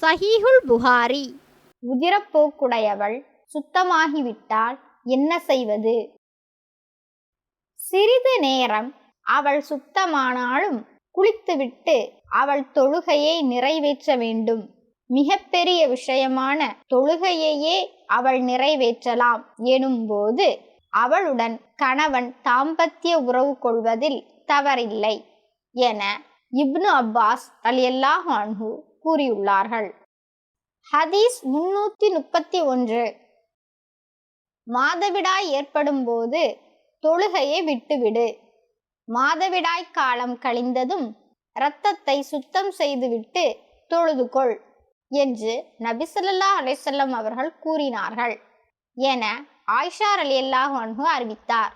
சஹீஹுல் புகாரி. உதிரப்போக்குடையவள் சுத்தமாகிவிட்டால் என்ன செய்வது? சிறிது நேரம் அவள் சுத்தமானாலும் குளித்துவிட்டு அவள் தொழுகையை நிறைவேற்ற வேண்டும். மிக பெரிய விஷயமான தொழுகையையே அவள் நிறைவேற்றலாம் எனும்போது அவளுடன் கணவன் தாம்பத்திய உறவு கொள்வதில் தவறில்லை என இப்னு அப்பாஸ் ரலியல்லாஹு அன்ஹு கூறியுள்ளார்கள். ஹதீஸ் 331. மாதவிடாய் ஏற்படும் போது தொழுகையை விட்டுவிடு. மாதவிடாய் காலம் கழிந்ததும் இரத்தத்தை சுத்தம் செய்துவிட்டு தொழுதுகொள் என்று நபி ஸல்லல்லாஹு அலைஹி வஸல்லம் அவர்கள் கூறினார்கள் என ஆயிஷா ரலியல்லாஹு அன்ஹு அறிவித்தார்.